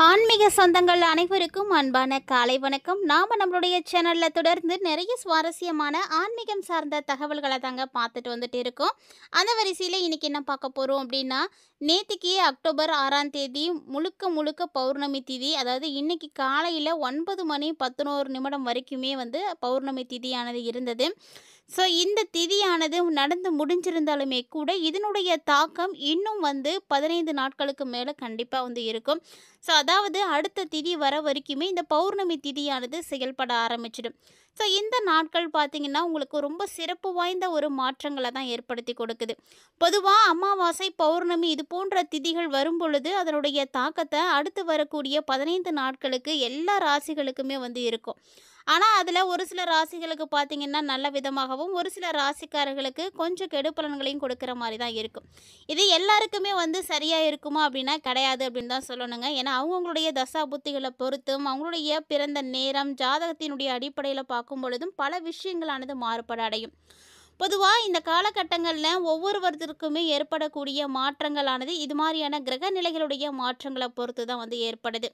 ஆன்மீக சொந்தங்கள் அனைவருக்கும் அன்பான காலை வணக்கம். நாம் நம்மளுடைய சேனலில் தொடர்ந்து நிறைய சுவாரஸ்யமான ஆன்மீகம் சார்ந்த தகவல்களை தாங்க பார்த்துட்டு வந்துட்டு இருக்கோம். அந்த வரிசையில் இன்றைக்கி என்ன பார்க்க போகிறோம் அப்படின்னா, நேற்றுக்கு அக்டோபர் 6ஆம் தேதி முழுக்க முழுக்க பௌர்ணமி திதி. அதாவது இன்றைக்கி காலையில் 9:11 வரைக்குமே பௌர்ணமி திதியானது இருந்தது. ஸோ இந்த திதியானது நடந்து முடிஞ்சிருந்தாலுமே கூட இதனுடைய தாக்கம் இன்னும் 15 நாட்களுக்கு மேலே கண்டிப்பாக இருக்கும். ஸோ அதாவது அடுத்த திதி வர வரைக்குமே இந்த பௌர்ணமி திதியானது செயல்பட ஆரம்பிச்சிடும். ஸோ இந்த நாட்கள் பார்த்திங்கன்னா உங்களுக்கு ரொம்ப சிறப்பு வாய்ந்த ஒரு மாற்றங்களை தான் ஏற்படுத்தி கொடுக்குது. பொதுவாக அமாவாசை, பௌர்ணமி இது போன்ற திதிகள் வரும் பொழுது அதனுடைய தாக்கத்தை அடுத்து வரக்கூடிய 15 நாட்களுக்கு எல்லா ராசிகளுக்குமே இருக்கும். ஆனால் அதில் ஒரு சில ராசிகளுக்கு பார்த்திங்கன்னா நல்ல விதமாகவும், ஒரு சில ராசிக்காரர்களுக்கு கொஞ்சம் கெடுபலன்களையும் கொடுக்குற மாதிரி தான் இருக்கும். இது எல்லாருக்குமே சரியாக இருக்குமா அப்படின்னா கிடையாது அப்படின்னு தான் சொல்லணுங்க. ஏன்னா அவங்கவுங்களுடைய தசா புத்திகளை பொறுத்தும், அவங்களுடைய பிறந்த நேரம், ஜாதகத்தினுடைய அடிப்படையில் பார்க்கும் பொழுதும் பல விஷயங்களானது மாறுபட அடையும். பொதுவாக இந்த காலகட்டங்களில் ஒவ்வொருவருக்குமே ஏற்படக்கூடிய மாற்றங்களானது இது மாதிரியான கிரக நிலைகளுடைய மாற்றங்களை பொறுத்து தான் ஏற்படுது.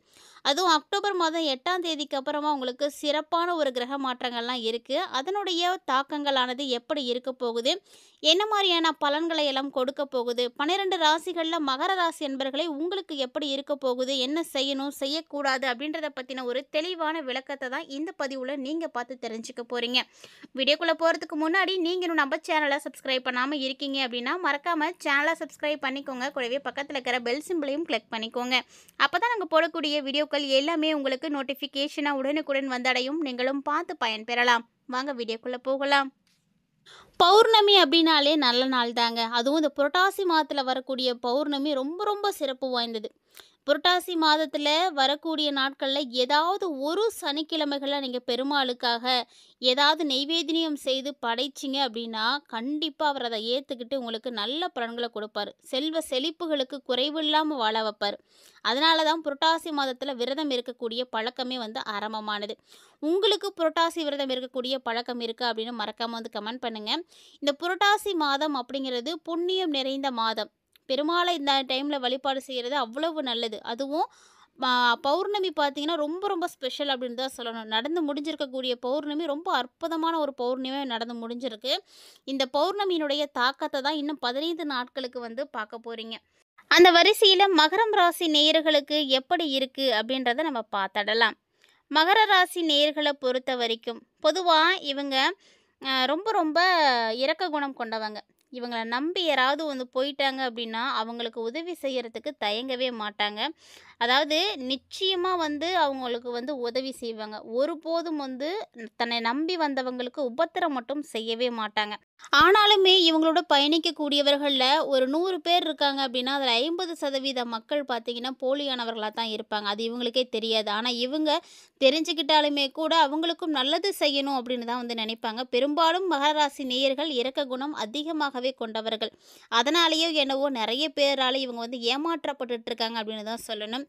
அதுவும் அக்டோபர் மாதம் 8ஆம் தேதிக்கு அப்புறமா உங்களுக்கு சிறப்பான ஒரு கிரக மாற்றங்கள்லாம் இருக்குது. அதனுடைய தாக்கங்களானது எப்படி இருக்க போகுது, என்ன மாதிரியான பலன்களை எல்லாம் கொடுக்க போகுது, 12 ராசிகளில் மகர ராசி என்பர்களை உங்களுக்கு எப்படி இருக்க போகுது, என்ன செய்யணும் செய்யக்கூடாது அப்படின்றத பற்றின ஒரு தெளிவான விளக்கத்தை தான் இந்த பதிவில் நீங்கள் பார்த்து தெரிஞ்சுக்க போகிறீங்க. வீடியோக்குள்ளே போகிறதுக்கு முன்னாடி நீங்கள் நம்ம சேனலை சப்ஸ்கிரைப் பண்ணாமல் இருக்கீங்க அப்படின்னா மறக்காமல் சேனலை சப்ஸ்கிரைப் பண்ணிக்கோங்க. கூடவே பக்கத்தில் இருக்கிற பெல் சிம்பிளையும் கிளிக் பண்ணிக்கோங்க. அப்போ தான் நாங்கள் போடக்கூடிய வீடியோக்கள் எல்லாமே உங்களுக்கு நோட்டிஃபிகேஷனாக உடனுக்குடன் வந்தடையும். நீங்களும் பார்த்து பயன்பெறலாம். வாங்க வீடியோக்குள்ளே போகலாம். பௌர்ணமி அப்படின்னாலே நல்ல நாள் தாங்க. அதுவும் இந்த புரட்டாசி மாதத்தில் வரக்கூடிய பௌர்ணமி ரொம்ப ரொம்ப சிறப்பு வாய்ந்தது. புரட்டாசி மாதத்தில் வரக்கூடிய நாட்களில் ஏதாவது ஒரு சனிக்கிழமைகளில் நீங்கள் பெருமாளுக்காக ஏதாவது நெய்வேத்தியம் செய்து படைச்சிங்க அப்படின்னா கண்டிப்பாக அவர் அதை ஏற்றுக்கிட்டு உங்களுக்கு நல்ல பலன்களை கொடுப்பார். செல்வ செழிப்புகளுக்கு குறைவில்லாமல் வாழ வைப்பார். அதனால தான் புரட்டாசி மாதத்தில் விரதம் இருக்கக்கூடிய பழக்கமே ஆரம்பமானது. உங்களுக்கு புரட்டாசி விரதம் இருக்கக்கூடிய பழக்கம் இருக்கா அப்படின்னு மறக்காமல் கமெண்ட் பண்ணுங்கள். இந்த புரட்டாசி மாதம் அப்படிங்கிறது புண்ணியம் நிறைந்த மாதம். பெருமாளை இந்த டைமில் வழிபாடு செய்கிறது அவ்வளவு நல்லது. அதுவும் பௌர்ணமி பார்த்திங்கன்னா ரொம்ப ரொம்ப ஸ்பெஷல் அப்படின்னு தான் சொல்லணும். நடந்து முடிஞ்சிருக்கக்கூடிய பௌர்ணமி ரொம்ப அற்புதமான ஒரு பௌர்ணமியாக நடந்து முடிஞ்சிருக்கு. இந்த பௌர்ணமியினுடைய தாக்கத்தை தான் இன்னும் 15 நாட்களுக்கு பார்க்க போகிறீங்க. அந்த வரிசையில் மகரம் ராசி நேயர்களுக்கு எப்படி இருக்குது அப்படின்றத நம்ம பார்த்துடலாம். மகர ராசி நேயர்களை பொறுத்த வரைக்கும் பொதுவாக இவங்க ரொம்ப ரொம்ப இரக்க குணம் கொண்டவங்க. இவங்களை நம்பி யாராவது போயிட்டாங்க அப்படின்னா அவங்களுக்கு உதவி செய்கிறதுக்கு தயங்கவே மாட்டாங்க. அதாவது நிச்சயமாக அவங்களுக்கு உதவி செய்வாங்க. ஒருபோதும் தன்னை நம்பி வந்தவங்களுக்கு உபத்திரம் மட்டும் செய்யவே மாட்டாங்க. ஆனாலுமே இவங்களோட பயணிக்கக்கூடியவர்களில் ஒரு 100 பேர் இருக்காங்க அப்படின்னா அதில் 50% மக்கள் பார்த்திங்கன்னா போலியானவர்களாக தான் இருப்பாங்க. அது இவங்களுக்கே தெரியாது. ஆனால் இவங்க தெரிஞ்சுக்கிட்டாலுமே கூட அவங்களுக்கும் நல்லது செய்யணும் அப்படின்னு தான் நினைப்பாங்க. பெரும்பாலும் மகராசி நேயர்கள் இரக்க குணம் அதிகமாகவே கொண்டவர்கள். அதனாலேயோ என்னவோ நிறைய பேரால் இவங்க ஏமாற்றப்பட்டுட்டு இருக்காங்க அப்படின்னு தான் சொல்லணும்.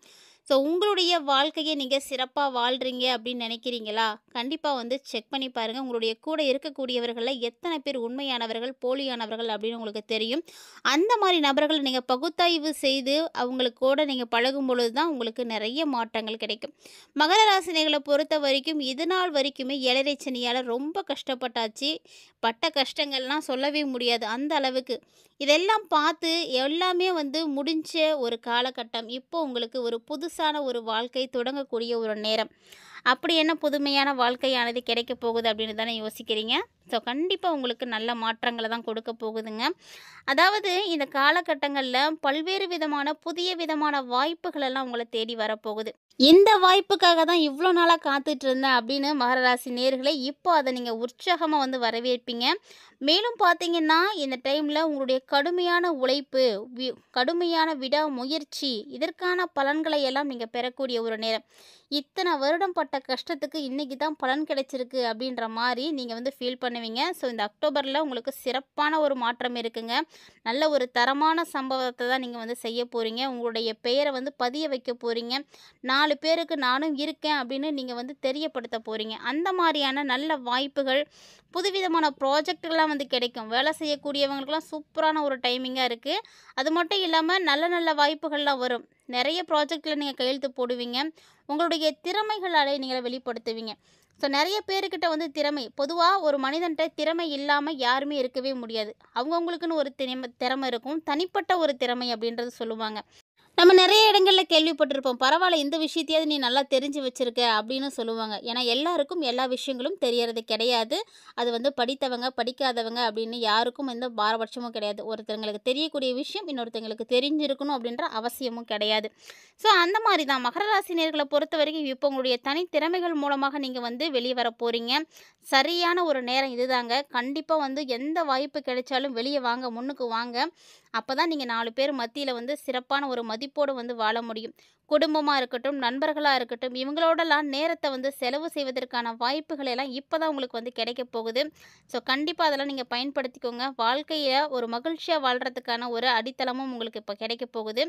ஸோ உங்களுடைய வாழ்க்கையை நீங்கள் சிறப்பாக வாழ்கிறீங்க அப்படின்னு நினைக்கிறீங்களா? கண்டிப்பாக செக் பண்ணி பாருங்கள். உங்களுடைய கூட இருக்கக்கூடியவர்களில் எத்தனை பேர் உண்மையானவர்கள், போலியானவர்கள் அப்படின்னு உங்களுக்கு தெரியும். அந்த மாதிரி நபர்களை நீங்கள் பகுத்தாய்வு செய்து அவங்களுக்கூட நீங்கள் பழகும் பொழுது தான் உங்களுக்கு நிறைய மாற்றங்கள் கிடைக்கும். மகர ராசினிகளை பொறுத்த வரைக்கும் இது நாள் வரைக்குமே ஏழரை சனியால் ரொம்ப கஷ்டப்பட்டாச்சு. பட்ட கஷ்டங்கள்லாம் சொல்லவே முடியாது அந்த அளவுக்கு. இதெல்லாம் பார்த்து எல்லாமே முடிஞ்ச ஒரு காலகட்டம். இப்போ உங்களுக்கு ஒரு புதுசான ஒரு வாழ்க்கை தொடங்கக்கூடிய ஒரு நேரம். அப்படி என்ன புதுமையான வாழ்க்கையானது கிடைக்க போகுது அப்படின்னு தானே யோசிக்கிறீங்க. ஸோ கண்டிப்பாக உங்களுக்கு நல்ல மாற்றங்களை தான் கொடுக்க போகுதுங்க. அதாவது இந்த காலகட்டங்களில் பல்வேறு விதமான புதிய விதமான வாய்ப்புகளெல்லாம் உங்களை தேடி வரப்போகுது. இந்த வாய்ப்புக்காக தான் இவ்வளோ நாளாக காத்துட்டு இருந்தேன் அப்படின்னு மகராசி நேயர்களே இப்போ அதை நீங்கள் உற்சாகமாக வரவேற்பீங்க. மேலும் பார்த்தீங்கன்னா இந்த டைமில் உங்களுடைய கடுமையான உழைப்பு, கடுமையான விடாமுயற்சி இதற்கான பலன்களை எல்லாம் நீங்கள் பெறக்கூடிய ஒரு நேரம். இத்தனை வருடம் பட்ட கஷ்டத்துக்கு இன்றைக்கி தான் பலன் கிடைச்சிருக்கு அப்படின்ற மாதிரி நீங்கள் ஃபீல் பண்ணுவீங்க. ஸோ இந்த அக்டோபரில் உங்களுக்கு சிறப்பான ஒரு மாற்றம் இருக்குங்க. நல்ல ஒரு தரமான சம்பவத்தை தான் நீங்கள் செய்ய போகிறீங்க. உங்களுடைய பெயரை பதிய வைக்க போகிறீங்க. 4 பேருக்கு நானும் இருக்கேன் அப்படின்னு நீங்கள் தெரியப்படுத்த போகிறீங்க. அந்த மாதிரியான நல்ல வாய்ப்புகள், புதுவிதமான ப்ராஜெக்டுகள்லாம் கிடைக்கும். வேலை செய்யக்கூடியவங்களுக்கெல்லாம் சூப்பரான ஒரு டைமிங்காக இருக்குது. அது மட்டும் இல்லாமல் நல்ல நல்ல வாய்ப்புகள்லாம் வரும். நிறைய ப்ராஜெக்ட்டில் நீங்கள் கையெழுத்து போடுவீங்க. உங்களுடைய திறமைகளாலே நீங்கள் வெளிப்படுத்துவீங்க. ஸோ நிறைய பேருக்கிட்ட வந்து திறமை பொதுவாக ஒரு மனிதன்கிட்ட திறமை இல்லாமல் யாருமே இருக்கவே முடியாது. அவங்கவுங்களுக்குன்னு ஒரு திறமை இருக்கும். தனிப்பட்ட ஒரு திறமை அப்படின்றது சொல்லுவாங்க. நம்ம நிறைய இடங்கள்ல கேள்விப்பட்டிருப்போம். பரவாயில்ல இந்த விஷயத்தையாவது நீ நல்லா தெரிஞ்சு வச்சிருக்க அப்படின்னு சொல்லுவாங்க. ஏன்னா எல்லாருக்கும் எல்லா விஷயங்களும் தெரியறது கிடையாது. அது வந்து படித்தவங்க, படிக்காதவங்க அப்படின்னு யாருக்கும் எந்த பாரபட்சமும் கிடையாது. ஒருத்தங்களுக்கு தெரியக்கூடிய விஷயம் இன்னொருத்தங்களுக்கு தெரிஞ்சிருக்கணும் அப்படின்ற அவசியமும் கிடையாது. ஸோ அந்த மாதிரி தான் மகர ராசி நேயர்களை பொறுத்தவரைக்கும் இப்போ உங்களுடைய தனித்திறமைகள் மூலமாக நீங்கள் வந்து வெளியே வர போறீங்க. சரியான ஒரு நேரம் இதுதாங்க. கண்டிப்பாக வந்து எந்த வாய்ப்பு கிடைச்சாலும் வெளியே வாங்க, முன்னுக்கு வாங்க. அப்போ தான் நீங்கள் 4 பேர் மத்தியில் வந்து சிறப்பான ஒரு மதிப்போடு வந்து வாழ முடியும். குடும்பமாக இருக்கட்டும், நண்பர்களாக இருக்கட்டும், இவங்களோடலாம் நேரத்தை வந்து செலவு செய்வதற்கான வாய்ப்புகள் எல்லாம் இப்போ தான் உங்களுக்கு வந்து கிடைக்க போகுது. ஸோ கண்டிப்பாக அதெல்லாம் நீங்கள் பயன்படுத்திக்கோங்க. வாழ்க்கையில் ஒரு மகிழ்ச்சியாக வாழ்கிறதுக்கான ஒரு அடித்தளமும் உங்களுக்கு இப்போ கிடைக்க போகுது.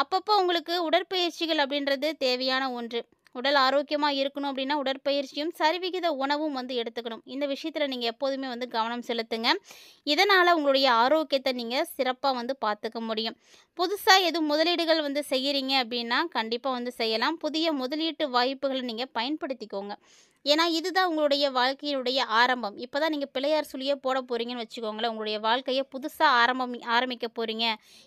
அப்பப்போ உங்களுக்கு உடற்பயிற்சிகள் அப்படின்றது தேவையான ஒன்று. உடல் ஆரோக்கியமாக இருக்கணும் அப்படின்னா உடற்பயிற்சியும் சரிவிகித உணவும் வந்து எடுத்துக்கணும். இந்த விஷயத்தில் நீங்கள் எப்போதுமே வந்து கவனம் செலுத்துங்க. இதனால் உங்களுடைய ஆரோக்கியத்தை நீங்கள் சிறப்பாக வந்து பார்த்துக்க முடியும். புதுசாக எதுவும் முதலீடுகள் வந்து செய்கிறீங்க அப்படின்னா கண்டிப்பாக வந்து செய்யலாம். புதிய முதலீட்டு வாய்ப்புகளை நீங்கள் பயன்படுத்திக்கோங்க. ஏன்னா இதுதான் உங்களுடைய வாழ்க்கையினுடைய ஆரம்பம். இப்போ தான் நீங்கள் பிள்ளையார் சுழியே போட போகிறீங்கன்னு வச்சுக்கோங்களேன். உங்களுடைய வாழ்க்கையை புதுசாக ஆரம்பிக்க போகிறீங்க.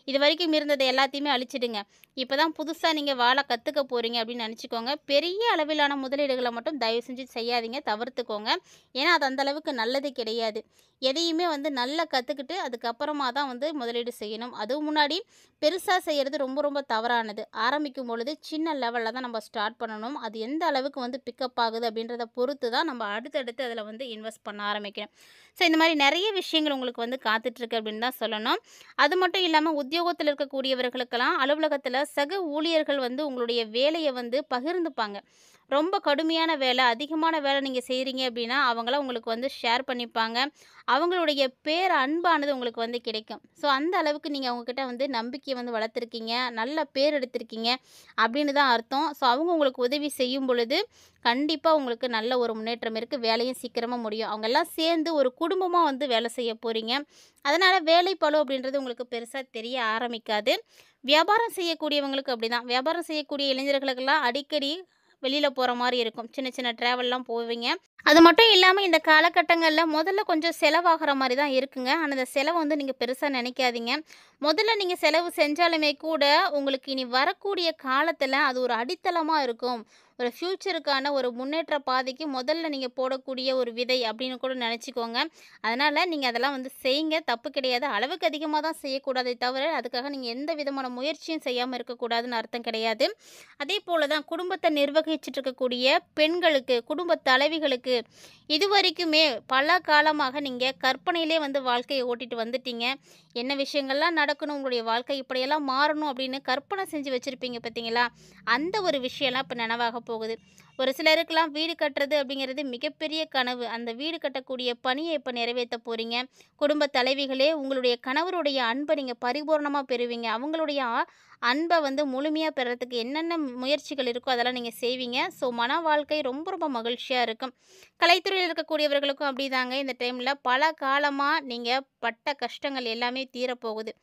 இது வரைக்கும் இருந்ததை எல்லாத்தையுமே அழிச்சிடுங்க. இப்போ தான் புதுசாக நீங்கள் வாழ கற்றுக்க போகிறீங்க அப்படின்னு நினச்சிக்கோங்க. பெரிய அளவிலான முதலீடுகளை மட்டும் தயவு செஞ்சு செய்யாதீங்க, தவிர்த்துக்கோங்க. ஏன்னா அது அந்த அளவுக்கு நல்லது கிடையாது. எதையுமே வந்து நல்லா கற்றுக்கிட்டு அதுக்கப்புறமா தான் வந்து முதலீடு செய்யணும். அதுவும் முன்னாடி பெருசாக செய்கிறது ரொம்ப ரொம்ப தவறானது. ஆரம்பிக்கும் பொழுது சின்ன லெவலில் தான் நம்ம ஸ்டார்ட் பண்ணணும். அது எந்த அளவுக்கு வந்து பிக்கப் ஆகுது அப்படின்றத பொறுத்து தான் நம்ம அடுத்தடுத்து அதில் வந்து இன்வெஸ்ட் பண்ண ஆரம்பிக்கணும். ஸோ இந்த மாதிரி நிறைய விஷயங்கள் உங்களுக்கு வந்து காத்துட்ருக்கு அப்படின்னு தான் சொல்லணும். அது மட்டும் இல்லாமல் உத்தியோகத்தில் இருக்கக்கூடியவர்களுக்கெல்லாம் அலுவலகத்தில் சக ஊழியர்கள் வந்து உங்களுடைய வேலையை வந்து பகிர்ந்துப்பாங்க. ரொம்ப கடுமையான வேலை, அதிகமான வேலை நீங்கள் செய்கிறீங்க அப்படின்னா அவங்களாம் உங்களுக்கு வந்து ஷேர் பண்ணிப்பாங்க. அவங்களுடைய அன்பானது உங்களுக்கு வந்து கிடைக்கும். ஸோ அந்த அளவுக்கு நீங்கள் அவங்கக்கிட்ட வந்து நம்பிக்கையை வந்து வளர்த்துருக்கீங்க, நல்ல பேர் எடுத்திருக்கீங்க அப்படின்னு தான் அர்த்தம். ஸோ அவங்க உங்களுக்கு உதவி செய்யும் பொழுது கண்டிப்பாக உங்களுக்கு நல்ல ஒரு முன்னேற்றம் இருக்குது. வேலையும் சீக்கிரமாக முடியும். அவங்கெல்லாம் சேர்ந்து ஒரு குடும்பமாக வந்து வேலை செய்ய போகிறீங்க. அதனால் வேலைப்பளு அப்படின்றது உங்களுக்கு பெருசாக தெரிய ஆரம்பிக்காது. வியாபாரம் செய்யக்கூடியவங்களுக்கு அப்படி தான். வியாபாரம் செய்யக்கூடிய இளைஞர்களுக்கெல்லாம் அடிக்கடி வெளியில் போகிற மாதிரி இருக்கும். சின்ன சின்ன ட்ராவல்லாம் போவீங்க. அது மட்டும் இல்லாமல் இந்த காலகட்டங்களில் முதல்ல கொஞ்சம் செலவாகிற மாதிரி தான் இருக்குங்க. ஆனால் அந்த செலவை வந்து நீங்கள் பெருசாக நினைக்காதீங்க. முதல்ல நீங்கள் செலவு செஞ்சாலுமே கூட உங்களுக்கு இனி வரக்கூடிய காலத்தில் அது ஒரு அடித்தளமாக இருக்கும். ஒரு ஃப்யூச்சருக்கான ஒரு முன்னேற்ற பாதைக்கு முதல்ல நீங்கள் போடக்கூடிய ஒரு விதை அப்படின்னு கூட நினச்சிக்கோங்க. அதனால் நீங்கள் அதெல்லாம் வந்து செய்யுங்க, தப்பு கிடையாது. அளவுக்கு அதிகமாக தான் செய்யக்கூடாதே தவிர அதுக்காக நீங்கள் எந்த விதமான முயற்சியும் செய்யாமல் இருக்கக்கூடாதுன்னு அர்த்தம் கிடையாது. அதே போல் தான் குடும்பத்தை நிர்வகிச்சுட்டு இருக்கக்கூடிய பெண்களுக்கு, குடும்ப தலைவிகளுக்கு இதுவரைக்குமே பல காலமாக நீங்கள் கற்பனையிலே வந்து வாழ்க்கையை ஓட்டிட்டு வந்துட்டீங்க. என்ன விஷயங்கள்லாம் நடக்கணும், உங்களுடைய வாழ்க்கை இப்படியெல்லாம் மாறணும் அப்படின்னு கற்பனை செஞ்சு வச்சுருப்பீங்க பார்த்தீங்களா? அந்த ஒரு விஷயம்லாம் இப்போ நனவாக போகுது. ஒரு சிலருக்கெல்லாம் வீடு கட்டுறது அப்படிங்கிறது மிகப்பெரிய கனவு. அந்த வீடு கட்டக்கூடிய பணியை இப்போ நிறைவேற்ற போகிறீங்க. குடும்ப தலைவிகளே உங்களுடைய கணவருடைய அன்பை நீங்கள் பரிபூர்ணமாக பெறுவீங்க. அவங்களுடைய அன்பை வந்து முழுமையாக பெறத்துக்கு என்னென்ன முயற்சிகள் இருக்கோ அதெல்லாம் நீங்கள் செய்வீங்க. ஸோ மன வாழ்க்கை ரொம்ப ரொம்ப மகிழ்ச்சியாக இருக்கும். கலைத்துறையில் இருக்கக்கூடியவர்களுக்கும் அப்படிதாங்க. இந்த டைமில் பல காலமாக நீங்கள் பட்ட கஷ்டங்கள் எல்லாமே தீரப்போகுது.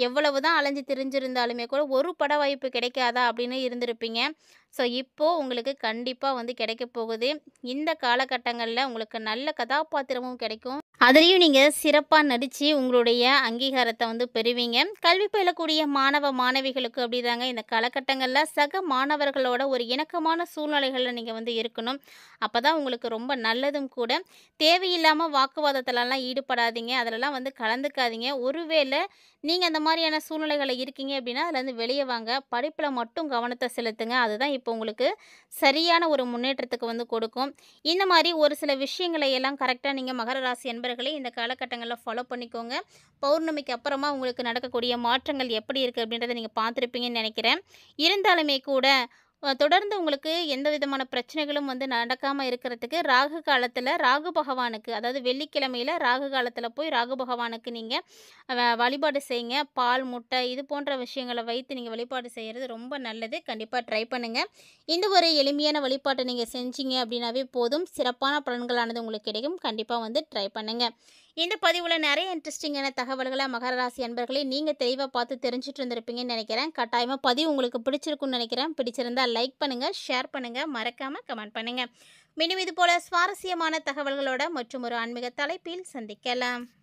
எவ்வளவு தான் அலைஞ்சு திரிஞ்சிருந்தாலுமே கூட ஒரு பட வாய்ப்பு கிடைக்காதா அப்படின்னு இருந்திருப்பீங்க. ஸோ இப்போது உங்களுக்கு கண்டிப்பாக வந்து கிடைக்க போகுது. இந்த காலகட்டங்களில் உங்களுக்கு நல்ல கதாபாத்திரமும் கிடைக்கும். அதுலேயும் நீங்கள் சிறப்பாக நடித்து உங்களுடைய அங்கீகாரத்தை வந்து பெறுவீங்க. கல்வி பயிலக்கூடிய மாணவ மாணவிகளுக்கு அப்படிதாங்க இந்த காலகட்டங்களில் சக மாணவர்களோட ஒரு இணக்கமான சூழ்நிலைகளில் நீங்கள் வந்து இருக்கணும். அப்போ தான் உங்களுக்கு ரொம்ப நல்லதும் கூட. தேவையில்லாமல் வாக்குவாதத்திலலாம் ஈடுபடாதீங்க. அதிலலாம் வந்து கலந்துக்காதீங்க. ஒருவேளை நீங்கள் அந்த மாதிரியான சூழ்நிலைகளில் இருக்கீங்க அப்படின்னா அதுலேருந்து வெளியே வாங்க. படிப்பில் மட்டும் கவனத்தை செலுத்துங்க. அதுதான் இப்போ உங்களுக்கு சரியான ஒரு முன்னேற்றத்துக்கு வந்து கொடுக்கும். இந்த மாதிரி ஒரு சில விஷயங்களை எல்லாம் கரெக்டாக நீங்கள் மகர ராசி என்பர்களே இந்த காலகட்டங்களில் ஃபாலோ பண்ணிக்கோங்க. பௌர்ணமிக்கு அப்புறமா உங்களுக்கு நடக்கக்கூடிய மாற்றங்கள் எப்படி இருக்குது அப்படின்றத நீங்கள் பார்த்துருப்பீங்கன்னு நினைக்கிறேன். இருந்தாலுமே கூட தொடர்ந்து உங்களுக்கு எந்த விதமான பிரச்சனைகளும் வந்து நடக்காமல் இருக்கிறதுக்கு ராகு காலத்தில் ராகு பகவானுக்கு, அதாவது வெள்ளிக்கிழமையில் ராகு காலத்தில் போய் ராகு பகவானுக்கு நீங்கள் வழிபாடு செய்யுங்க. பால், முட்டை இது போன்ற விஷயங்களை வைத்து நீங்கள் வழிபாடு செய்கிறது ரொம்ப நல்லது. கண்டிப்பாக ட்ரை பண்ணுங்கள். இந்த ஒரு எளிமையான வழிபாட்டை நீங்கள் செஞ்சீங்க அப்படின்னாவே போதும். சிறப்பான பலன்களானது உங்களுக்கு கிடைக்கும். கண்டிப்பாக வந்து ட்ரை பண்ணுங்கள். இந்த பதிவுல நிறைய இன்ட்ரெஸ்டிங்கான தகவல்கள மகர ராசி அன்பர்களே நீங்க தெளிவா பார்த்து தெரிஞ்சுட்டு இருந்திருப்பீங்கன்னு நினைக்கிறேன். கட்டாயமா பதிவு உங்களுக்கு பிடிச்சிருக்கும்னு நினைக்கிறேன். பிடிச்சிருந்தா லைக் பண்ணுங்க, ஷேர் பண்ணுங்க, மறக்காம கமெண்ட் பண்ணுங்க. மீண்டும் இது போல சுவாரஸ்யமான தகவல்களோட மற்றும் ஒரு ஆன்மீக தலைப்பில் சந்திக்கலாம்.